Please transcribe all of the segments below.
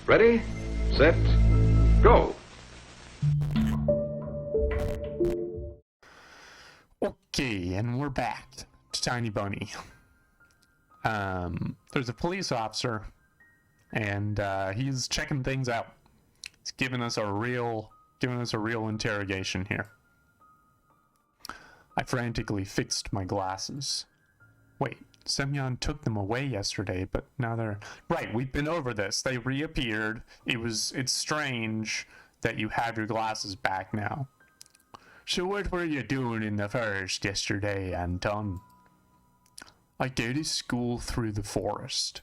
Ready, set, go. Okay, and we're back to Tiny Bunny. There's a police officer, and he's checking things out. He's giving us a real interrogation here. I frantically fixed my glasses. Wait, Semyon took them away yesterday, but now they're... Right, we've been over this. They reappeared. It's strange that you have your glasses back now. So what were you doing in the forest yesterday, Anton? I go to school through the forest.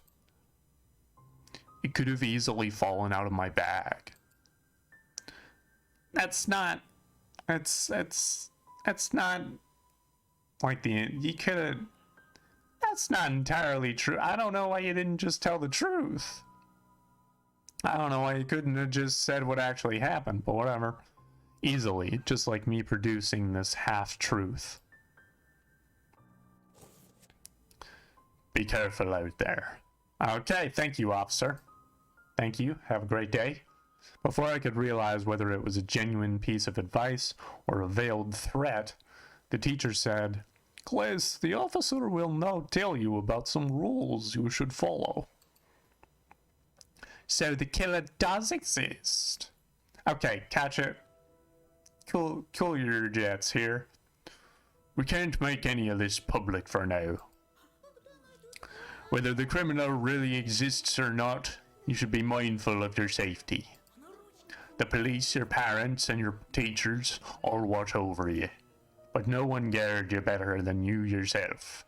It could have easily fallen out of my bag. That's not like you could have... That's not entirely true. I don't know why you didn't just tell the truth. I don't know why you couldn't have just said what actually happened, but whatever. Easily, just like me producing this half-truth. Be careful out there. Okay, thank you, officer. Thank you. Have a great day. Before I could realize whether it was a genuine piece of advice or a veiled threat, the teacher said, "Class, the officer will now tell you about some rules you should follow." So the killer does exist. Okay, catch it. Cool your jets here. We can't make any of this public for now. Whether the criminal really exists or not, you should be mindful of your safety. The police, your parents, and your teachers all watch over you, but no one guards you better than you yourself.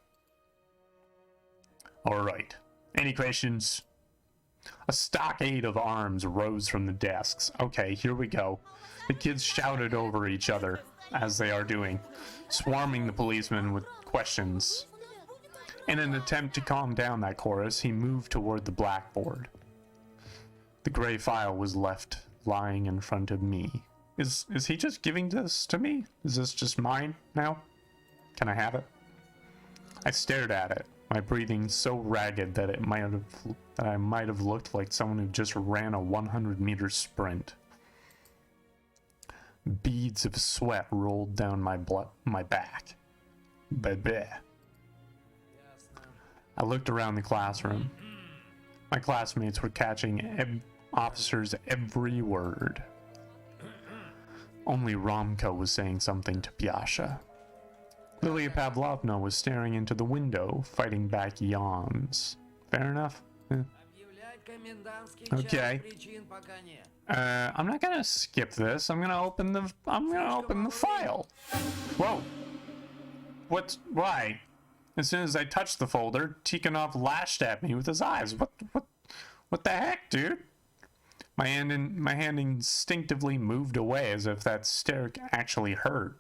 Alright, any questions? A stockade of arms rose from the desks. Okay, here we go. The kids shouted over each other, as they are doing, swarming the policeman with questions. In an attempt to calm down that chorus, he moved toward the blackboard. The gray file was left lying in front of me. Is he just giving this to me? Is this just mine now? Can I have it? I stared at it, my breathing so ragged that I might have looked like someone who just ran a 100-meter sprint. Beads of sweat rolled down my back. Bleh. I looked around the classroom. My classmates were catching officer's every word. Only Romka was saying something to Pyasha. Lilia Pavlovna was staring into the window, fighting back yawns. Fair enough. Okay. I'm not gonna skip this. I'm gonna open the file. Whoa. Why? As soon as I touched the folder, Tikhonov lashed at me with his eyes. What the heck, dude? My hand instinctively moved away as if that stare actually hurt.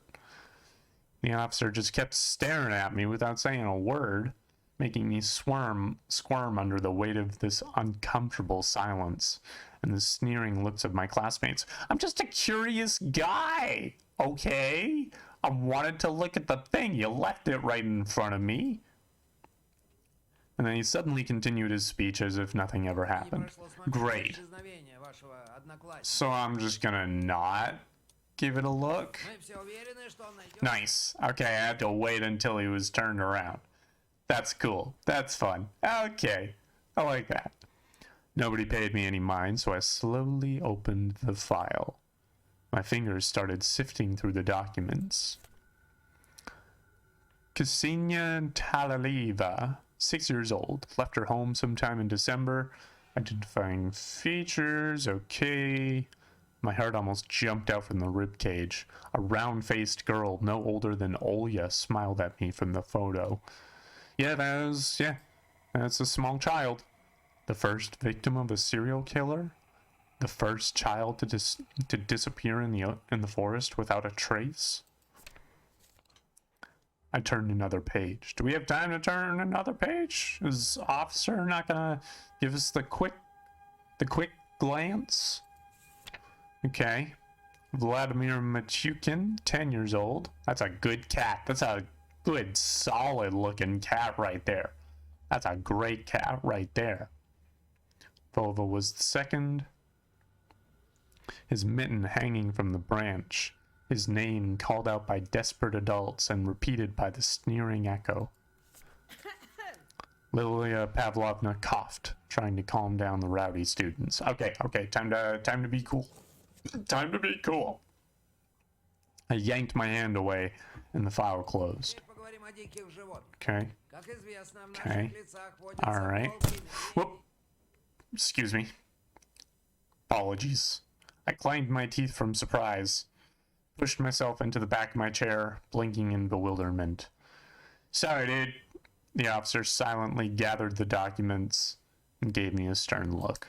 The officer just kept staring at me without saying a word, making me squirm under the weight of this uncomfortable silence and the sneering looks of my classmates. I'm just a curious guy, okay? I wanted to look at the thing. You left it right in front of me. And then he suddenly continued his speech as if nothing ever happened. Great. So I'm just gonna not give it a look? Nice. Okay, I had to wait until he was turned around. That's cool. That's fun. Okay. I like that. Nobody paid me any mind, so I slowly opened the file. My fingers started sifting through the documents. Ksenia Talaleva, 6 years old, left her home sometime in December. Identifying features, okay. My heart almost jumped out from the ribcage. A round-faced girl, no older than Olya, smiled at me from the photo. That's a small child. The first victim of a serial killer? The first child to disappear in the forest without a trace? I turned another page. Do we have time to turn another page? Is officer not gonna give us the quick glance? Okay. Vladimir Machukin, 10 years old. That's a good cat. That's a good, solid looking cat right there. That's a great cat right there. Vova was the second, his mitten hanging from the branch, his name called out by desperate adults and repeated by the sneering echo. Lilia Pavlovna coughed, trying to calm down the rowdy students. Okay, time to be cool. Time to be cool. I yanked my hand away, and the file closed. Okay. Okay. Alright. Whoop. Excuse me. Apologies. I clanged my teeth from surprise, pushed myself into the back of my chair, blinking in bewilderment. Sorry, dude. The officer silently gathered the documents and gave me a stern look.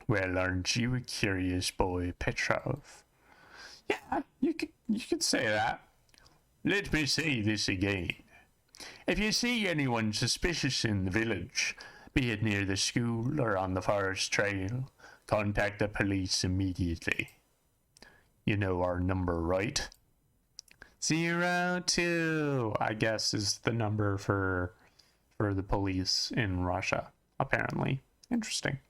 Well, aren't you a curious boy, Petrov? Yeah, you could say that. Let me say this again. If you see anyone suspicious in the village, be it near the school or on the forest trail, contact the police immediately. You know our number, right? 02, I guess, is the number for the police in Russia, apparently. Interesting.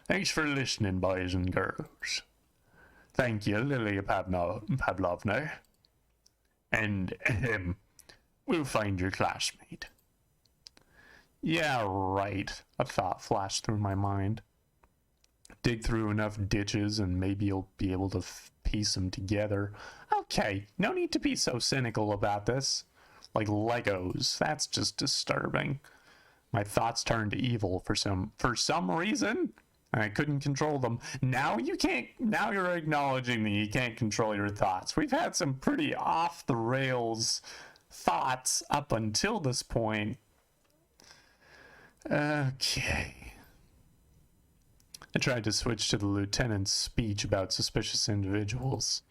Thanks for listening, boys and girls. Thank you, Lilia Pavlovna. And, we'll find your classmate. Yeah, right, a thought flashed through my mind. Dig through enough ditches and maybe you'll be able to piece them together. Okay, no need to be so cynical about this. Like Legos, that's just disturbing. My thoughts turned evil for some reason. I couldn't control them. Now you're acknowledging that you can't control your thoughts. We've had some pretty off the rails thoughts up until this point. Okay. I tried to switch to the lieutenant's speech about suspicious individuals.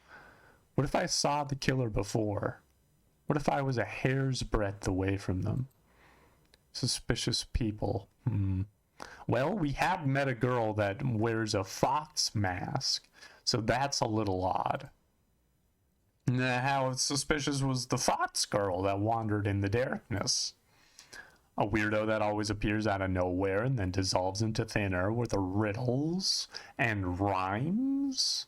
What if I saw the killer before? What if I was a hair's breadth away from them? Suspicious people. Well, we have met a girl that wears a fox mask, so that's a little odd. How suspicious was the fox girl that wandered in the darkness? A weirdo that always appears out of nowhere and then dissolves into thin air with riddles and rhymes?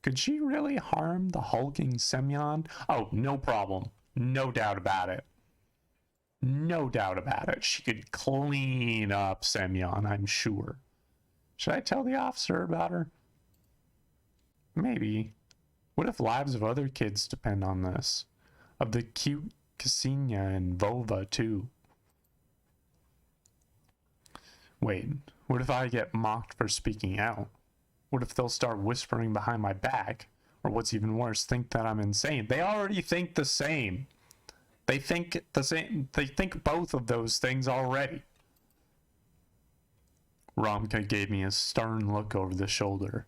Could she really harm the hulking Semyon? Oh, no problem. No doubt about it. No doubt about it. She could clean up Semyon, I'm sure. Should I tell the officer about her? Maybe. What if lives of other kids depend on this? Of the cute Ksenia and Vova, too. Wait, what if I get mocked for speaking out? What if they'll start whispering behind my back? Or what's even worse, think that I'm insane? They already think the same. They think the same. They think both of those things already. Romka gave me a stern look over the shoulder.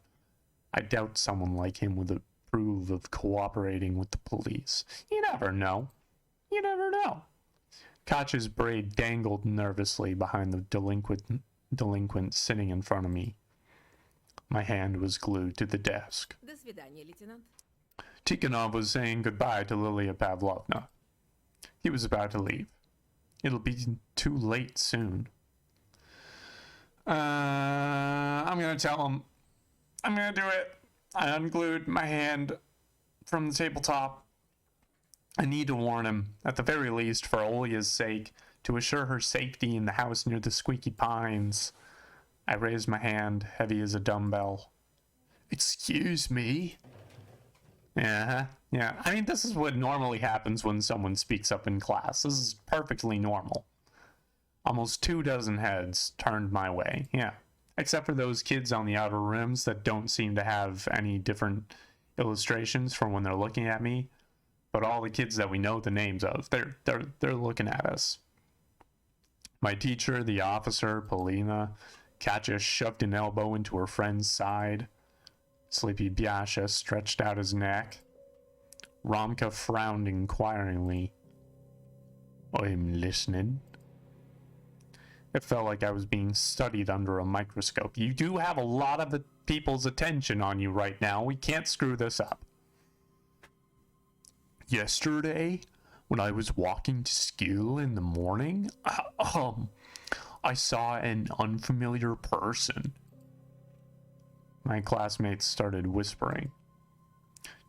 I doubt someone like him would approve of cooperating with the police. You never know. You never know. Katya's braid dangled nervously behind the delinquent sitting in front of me. My hand was glued to the desk. До свидания, лейтенант. Tikhonov was saying goodbye to Lilia Pavlovna. He was about to leave. It'll be too late soon. I'm gonna tell him. I'm gonna do it. I unglued my hand from the tabletop. I need to warn him, at the very least, for Olya's sake, to assure her safety in the house near the squeaky pines. I raised my hand, heavy as a dumbbell. Excuse me? Yeah. I mean, this is what normally happens when someone speaks up in class. This is perfectly normal. Almost 24 heads turned my way, yeah. Except for those kids on the outer rims that don't seem to have any different illustrations from when they're looking at me. But all the kids that we know the names of, they're looking at us. My teacher, the officer, Polina, Katya shoved an elbow into her friend's side. Sleepy Byasha stretched out his neck. Romka frowned inquiringly. I'm listening. It felt like I was being studied under a microscope. You do have a lot of the people's attention on you right now. We can't screw this up. Yesterday, when I was walking to school in the morning, I saw an unfamiliar person. My classmates started whispering.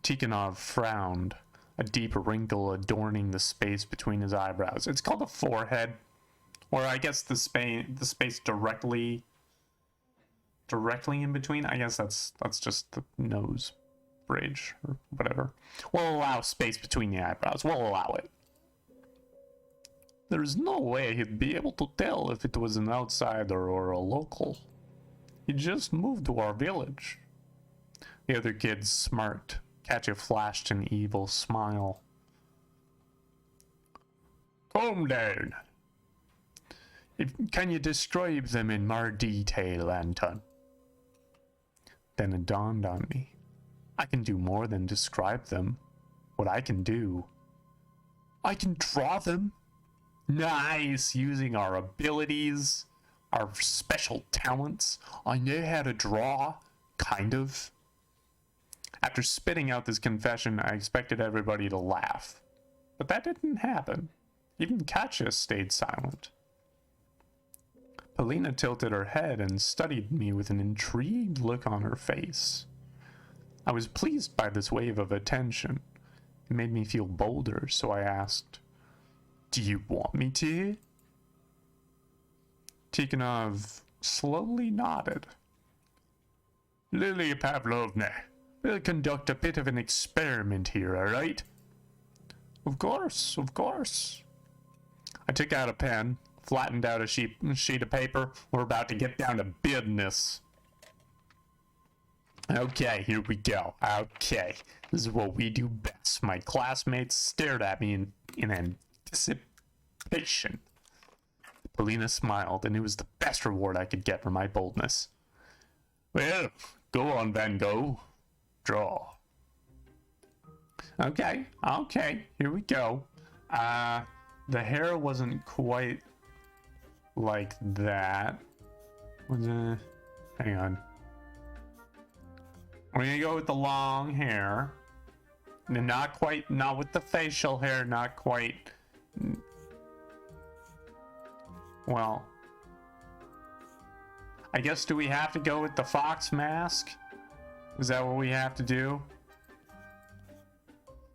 Tikhonov frowned, a deep wrinkle adorning the space between his eyebrows. It's called a forehead, or I guess the space directly in between. I guess that's just the nose bridge or whatever. We'll allow space between the eyebrows. We'll allow it. There's no way he'd be able to tell if it was an outsider or a local. He just moved to our village. The other kids smirked. Katya flashed an evil smile. Calm down. Can you describe them in more detail, Anton? Then it dawned on me. I can do more than describe them. What I can do... I can draw them. Nice! Using our abilities, our special talents. I know how to draw. Kind of. After spitting out this confession, I expected everybody to laugh. But that didn't happen. Even Katya stayed silent. Polina tilted her head and studied me with an intrigued look on her face. I was pleased by this wave of attention. It made me feel bolder, so I asked, "Do you want me to?" Tikhonov slowly nodded. "Lilia Pavlovna, we'll conduct a bit of an experiment here, all right?" Of course, of course. I took out a pen, flattened out a sheet of paper. We're about to get down to business. Okay, here we go. Okay, this is what we do best. My classmates stared at me in anticipation. Polina smiled, and it was the best reward I could get for my boldness. Well, go on, Van Gogh. Draw. Okay, here we go. The hair wasn't quite like that. Hang on. We're gonna go with the long hair. Not with the facial hair, not quite. Well, I guess, do we have to go with the fox mask? Is that what we have to do?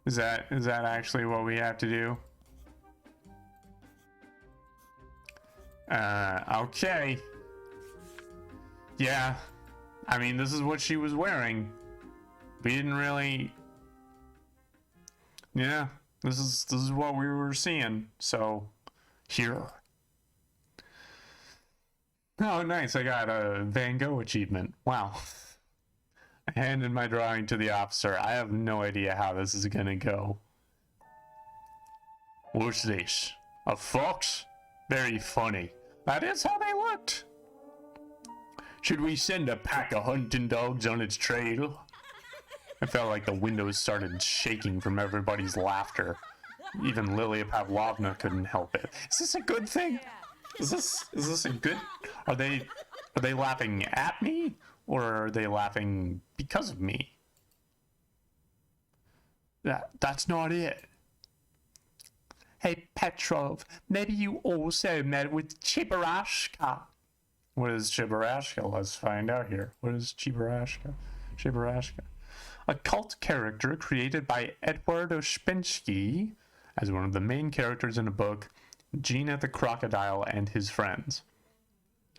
Is that actually what we have to do? Okay. Yeah. I mean, this is what she was wearing. We didn't really... Yeah, this is what we were seeing. So, here. Oh, nice. I got a Van Gogh achievement. Wow. I handed my drawing to the officer. I have no idea how this is gonna go. What's this? A fox? Very funny. That is how they looked. Should we send a pack of hunting dogs on its trail? I felt like the windows started shaking from everybody's laughter. Even Lilia Pavlovna couldn't help it. Is this a good thing? Is this a good... Are they laughing at me? Or are they laughing because of me? That's not it. Hey, Petrov, maybe you also met with Chibarashka. What is Chibarashka? Let's find out here. What is Chibarashka? Chibarashka. A cult character created by Edward Ospensky as one of the main characters in the book Gina the Crocodile and His Friends.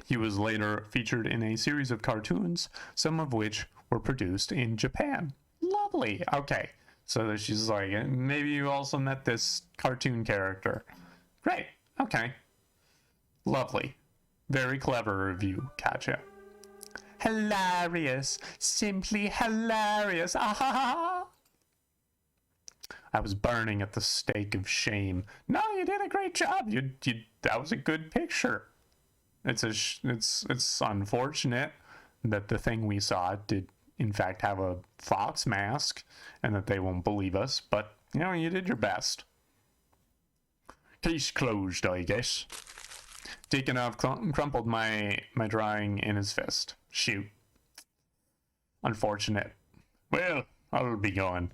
He was later featured in a series of cartoons, some of which were produced in Japan. Lovely. Okay. So she's like, maybe you also met this cartoon character. Great. Okay. Lovely. Very clever review, Katya. Hilarious. Simply hilarious. Ah! I was burning at the stake of shame. No, you did a great job. That was a good picture. It's unfortunate that the thing we saw did in fact have a fox mask and that they won't believe us, but you know, you did your best. Case closed, I guess. Tikhonov crumpled my drawing in his fist. Shoot. Unfortunate. Well, I'll be going.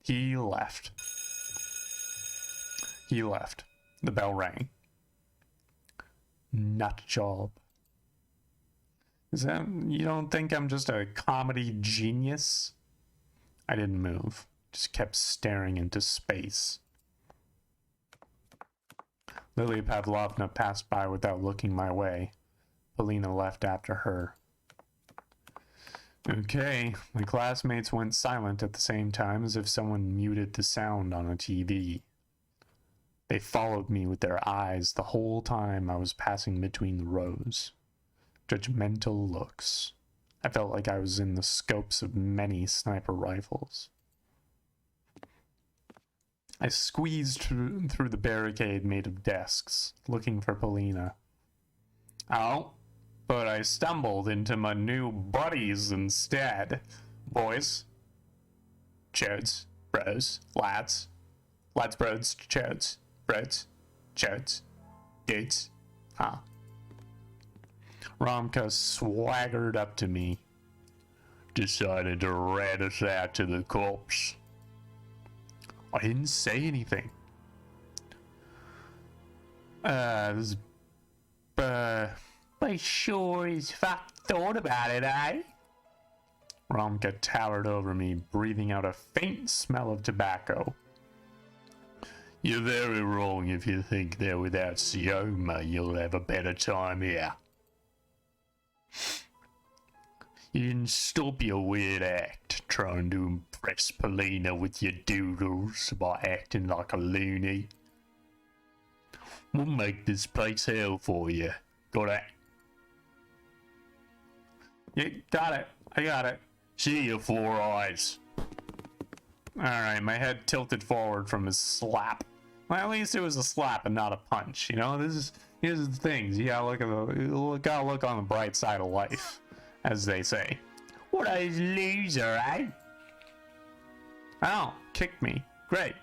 He left. The bell rang. nut job. Is that, you don't think I'm just a comedy genius? I didn't move, just kept staring into space. Lilia Pavlovna passed by without looking my way. Polina left after her. Okay, my classmates went silent at the same time, as if someone muted the sound on a TV. They followed me with their eyes the whole time I was passing between the rows. Judgmental looks. I felt like I was in the scopes of many sniper rifles. I squeezed through the barricade made of desks, looking for Polina. Oh, but I stumbled into my new buddies instead. Boys. Chodes. Bros. Lads. Lads, bros. Chodes. Bros. Chodes. Dudes. Huh. Romka swaggered up to me. Decided to rat us out to the corpse. I didn't say anything. But sure as fuck thought about it, eh? Romka towered over me, breathing out a faint smell of tobacco. You're very wrong if you think that without Sioma you'll have a better time here. You didn't stop your weird act trying to impress Polina with your doodles by acting like a loony. We'll make this place hell for you. Got it? Yeah, got it. I got it. See your 4 eyes. Alright, my head tilted forward from his slap. Well, at least it was a slap and not a punch, you know? Here's the things. You gotta look on the bright side of life, as they say. What a loser, eh? Oh, kicked me. Great.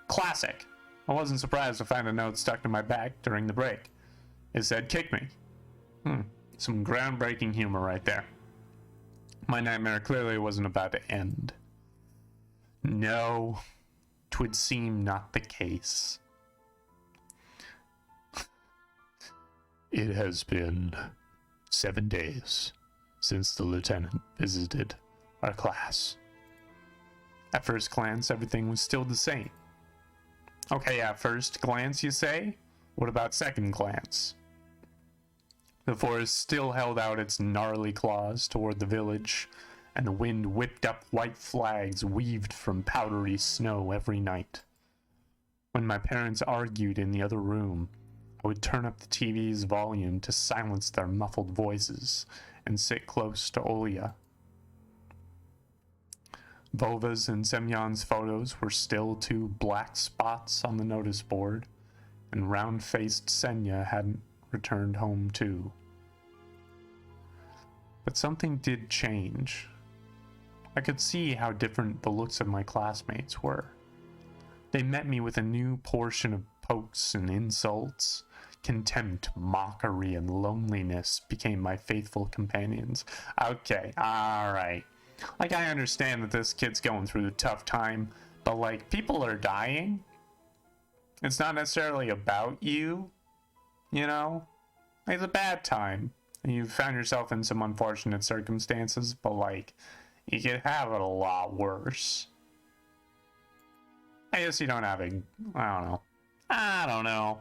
Classic. I wasn't surprised to find a note stuck to my back during the break. It said, kick me. Some groundbreaking humor right there. My nightmare clearly wasn't about to end. No, 'twould seem not the case. It has been 7 days since the lieutenant visited our class. At first glance, everything was still the same. Okay, at first glance, you say? What about second glance? The forest still held out its gnarly claws toward the village, and the wind whipped up white flags weaved from powdery snow every night. When my parents argued in the other room, I would turn up the TV's volume to silence their muffled voices and sit close to Olya. Vova's and Semyon's photos were still 2 black spots on the notice board, and round-faced Senya hadn't returned home too. But something did change. I could see how different the looks of my classmates were. They met me with a new portion of pokes and insults. Contempt, mockery, and loneliness became my faithful companions. Okay, alright. Like, I understand that this kid's going through a tough time, but, like, people are dying. It's not necessarily about you, you know? It's a bad time. You found yourself in some unfortunate circumstances, but, like, you could have it a lot worse. I guess you don't have a... I don't know.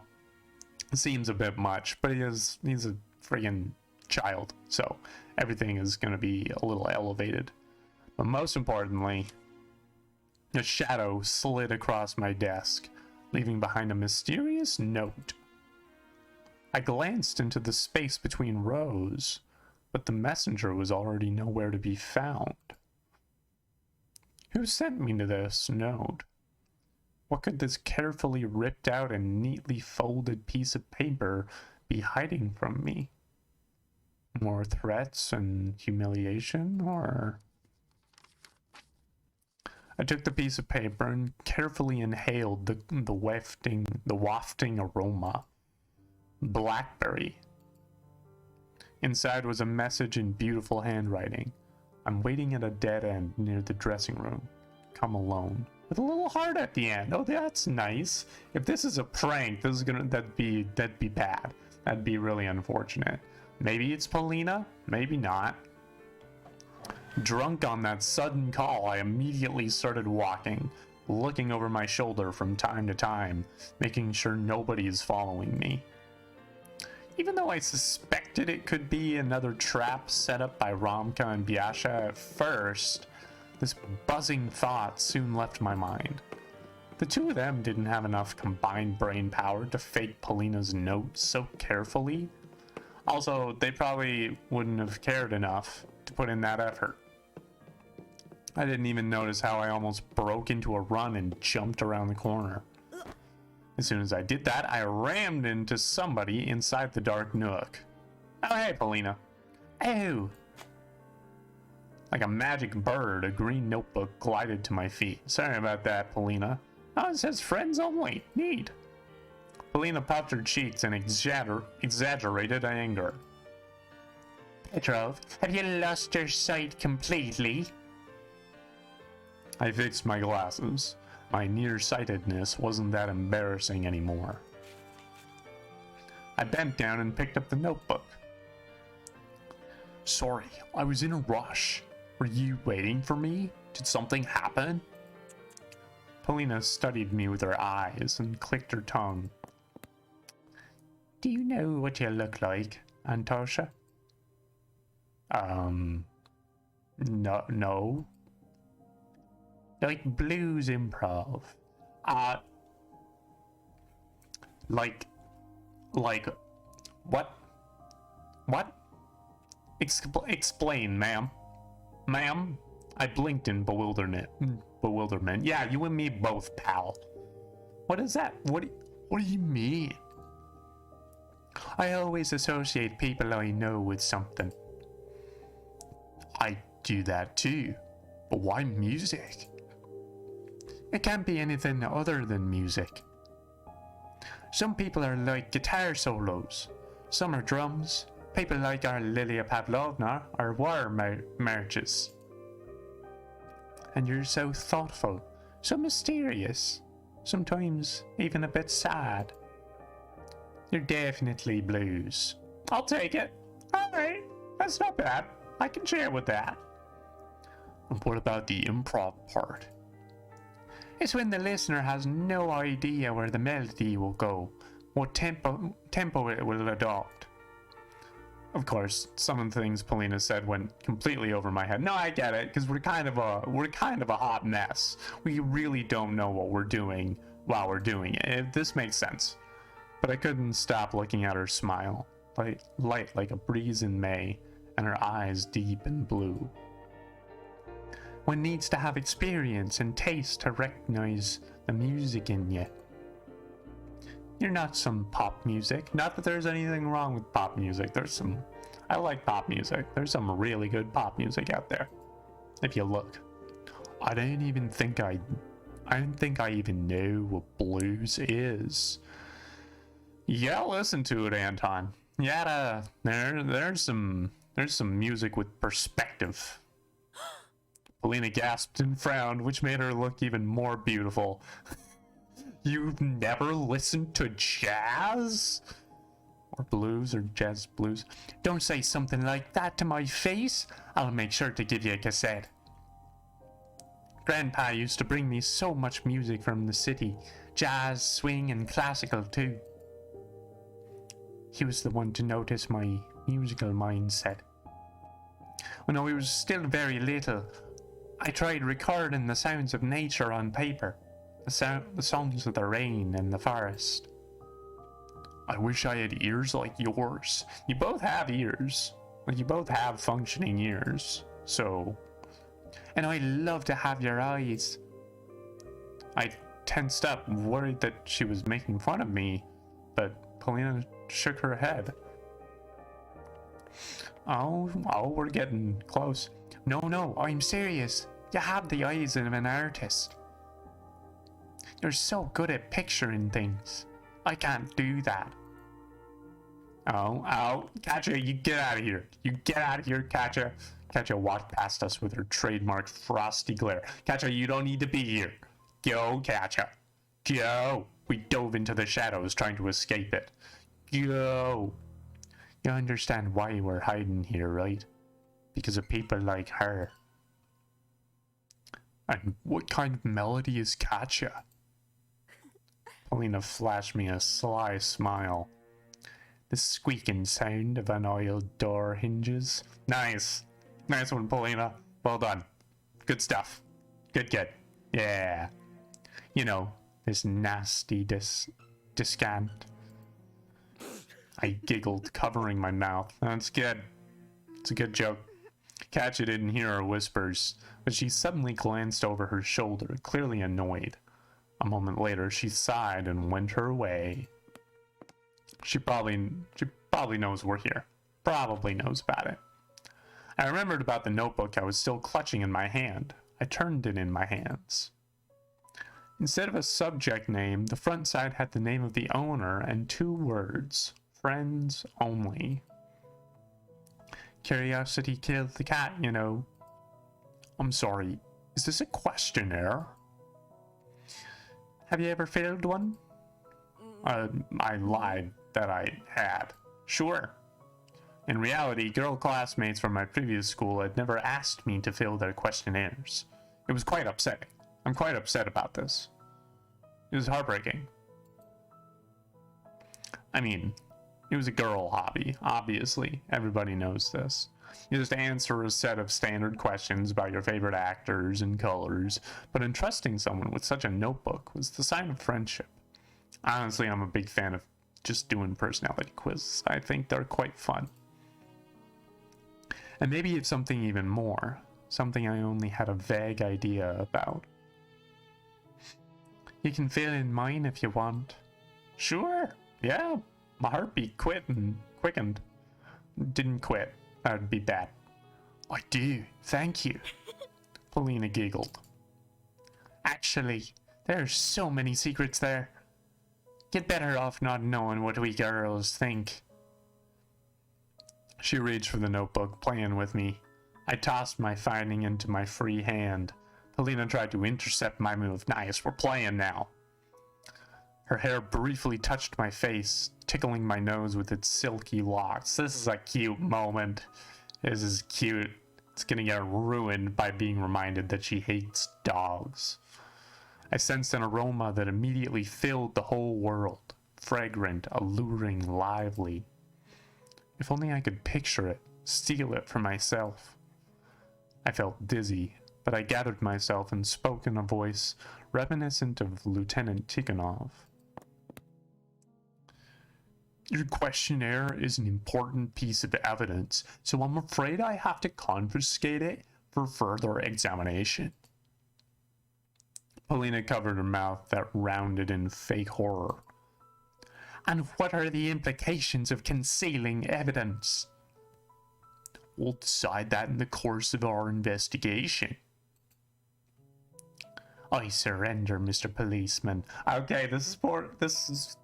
It seems a bit much, but he's a friggin' child, so everything is going to be a little elevated. But most importantly, a shadow slid across my desk, leaving behind a mysterious note. I glanced into the space between rows, but the messenger was already nowhere to be found. Who sent me to this note? What could this carefully ripped out and neatly folded piece of paper be hiding from me? More threats and humiliation, or... I took the piece of paper and carefully inhaled the wafting aroma. Blackberry. Inside was a message in beautiful handwriting. I'm waiting at a dead end near the dressing room. Come alone. With a little heart at the end. Oh, that's nice. If this is a prank, that'd be bad. That'd be really unfortunate. Maybe it's Polina, maybe not. Drunk on that sudden call, I immediately started walking, looking over my shoulder from time to time, making sure nobody is following me. Even though I suspected it could be another trap set up by Romka and Biasha at first, this buzzing thought soon left my mind. The two of them didn't have enough combined brain power to fake Polina's note so carefully. Also, they probably wouldn't have cared enough to put in that effort. I didn't even notice how I almost broke into a run and jumped around the corner. As soon as I did that, I rammed into somebody inside the dark nook. Oh, hey, Polina. Oh! Like a magic bird, a green notebook glided to my feet. Sorry about that, Polina. Oh, it says friends only. Neat. Polina puffed her cheeks in exaggerated anger. Petrov, have you lost your sight completely? I fixed my glasses. My nearsightedness wasn't that embarrassing anymore. I bent down and picked up the notebook. Sorry, I was in a rush. Were you waiting for me? Did something happen? Polina studied me with her eyes and clicked her tongue. Do you know what you look like, Antosha? No. Like blues improv. Like, what? What? Explain, ma'am. Ma'am? I blinked in bewilderment. Yeah, you and me both, pal. What is that? What do you mean? I always associate people I know with something. I do that too. But why music? It can't be anything other than music. Some people are like guitar solos. Some are drums. People like our Lilia Pavlovna are war marches. And you're so thoughtful, so mysterious, sometimes even a bit sad. You're definitely blues. I'll take it. Alright, that's not bad. I can share with that. And what about the improv part? It's when the listener has no idea where the melody will go, what tempo it will adopt. Of course, some of the things Polina said went completely over my head. No, I get it, because we're kind of a hot mess. We really don't know what we're doing while we're doing it. This makes sense. But I couldn't stop looking at her smile, light like a breeze in May, and her eyes deep and blue. One needs to have experience and taste to recognize the music in you. You're not some pop music. Not that there's anything wrong with pop music. I like pop music. There's some really good pop music out there. If you look. I don't think I even know what blues is. Yeah, listen to it, Anton. Yeah, there's some music with perspective. Polina gasped and frowned, which made her look even more beautiful. You've never listened to jazz? Or blues, or jazz blues? Don't say something like that to my face. I'll make sure to give you a cassette. Grandpa used to bring me so much music from the city. Jazz, swing, and classical too. He was the one to notice my musical mindset. When I was still very little, I tried recording the sounds of nature on paper. The songs of the rain and the forest. I wish I had ears like yours. You both have ears. Like, you both have functioning ears. So... And I love to have your eyes. I tensed up, worried that she was making fun of me, but Polina shook her head. Oh, we're getting close. No, I'm serious. You have the eyes of an artist. You're so good at picturing things. I can't do that. Oh, Katja, you get out of here. You get out of here, Katja. Katja walked past us with her trademark frosty glare. Katja, you don't need to be here. Go, Katja. Go. We dove into the shadows, trying to escape it. Go! You understand why we're hiding here, right? Because of people like her. And what kind of melody is Katya? Polina flashed me a sly smile. The squeaking sound of unoiled door hinges. Nice. Nice one, Polina. Well done. Good stuff. Good kid. Yeah. You know, this nasty discant. I giggled, covering my mouth. That's good. It's a good joke. Katya didn't hear her whispers, but she suddenly glanced over her shoulder, clearly annoyed. A moment later, she sighed and went her way. She probably knows we're here. Probably knows about it. I remembered about the notebook I was still clutching in my hand. I turned it in my hands. Instead of a subject name, the front side had the name of the owner and 2 words. Friends only. Curiosity killed the cat, you know. I'm sorry, is this a questionnaire? Have you ever failed one? I lied that I had. Sure. In reality, girl classmates from my previous school had never asked me to fill their questionnaires. It was quite upsetting. I'm quite upset about this. It was heartbreaking. I mean, it was a girl hobby, obviously. Everybody knows this. You just answer a set of standard questions about your favorite actors and colors, but entrusting someone with such a notebook was the sign of friendship. Honestly, I'm a big fan of just doing personality quizzes. I think they're quite fun. And maybe it's something even more, something I only had a vague idea about. You can fill in mine if you want. Sure, yeah, my heartbeat quickened. Didn't quit, that would be bad. I do, thank you. Polina giggled. Actually, there are so many secrets there. Get better off not knowing what we girls think. She reached for the notebook, playing with me. I tossed my finding into my free hand. Polina tried to intercept my move. Nice, we're playing now. Her hair briefly touched my face, tickling my nose with its silky locks. This is a cute moment. This is cute. It's gonna get ruined by being reminded that she hates dogs. I sensed an aroma that immediately filled the whole world. Fragrant, alluring, lively. If only I could picture it, steal it for myself. I felt dizzy, but I gathered myself and spoke in a voice reminiscent of Lieutenant Tikhonov. Your questionnaire is an important piece of evidence, so I'm afraid I have to confiscate it for further examination. Polina covered her mouth that rounded in fake horror. And what are the implications of concealing evidence? We'll decide that in the course of our investigation. I surrender, Mr. Policeman. Okay, this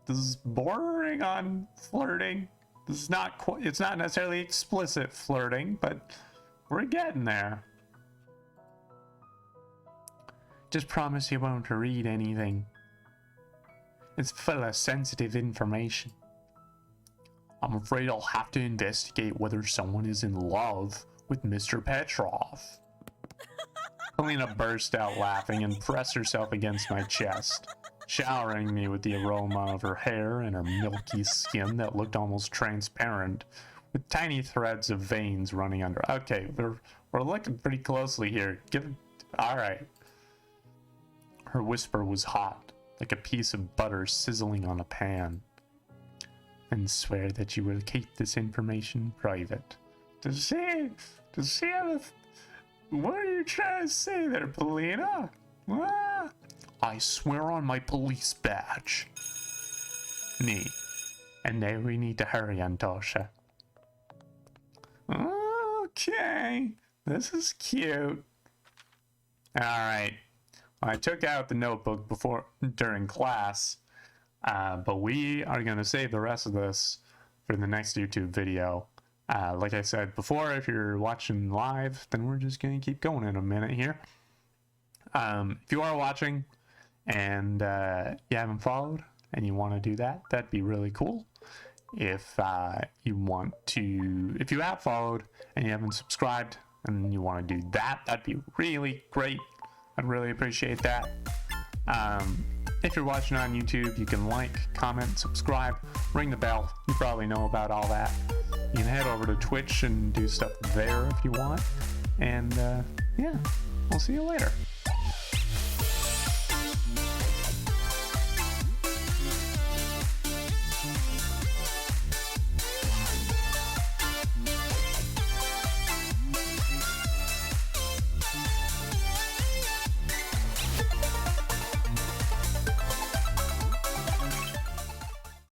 is bordering on flirting. This is not it's not necessarily explicit flirting, but we're getting there. Just promise you won't read anything. It's full of sensitive information. I'm afraid I'll have to investigate whether someone is in love with Mr. Petrov. Polina burst out laughing and pressed herself against my chest, showering me with the aroma of her hair and her milky skin that looked almost transparent, with tiny threads of veins running under. Okay, we're looking pretty closely here. All right. Her whisper was hot, like a piece of butter sizzling on a pan. And swear that you will keep this information private. Does she have a... What are you trying to say there, Polina? Ah, I swear on my police badge. Nee. And now we need to hurry, Antosha. Okay. This is cute. Alright. I took out the notebook during class, but we are going to save the rest of this for the next YouTube video. Like I said before, if you're watching live, then we're just going to keep going in a minute here. If you are watching and you haven't followed and you want to do that, that'd be really cool. If you want to, if you have followed and you haven't subscribed and you want to do that, that'd be really great. I'd really appreciate that. If you're watching on YouTube, you can like, comment, subscribe, ring the bell. You probably know about all that. You can head over to Twitch and do stuff there if you want. And yeah, I'll see you later.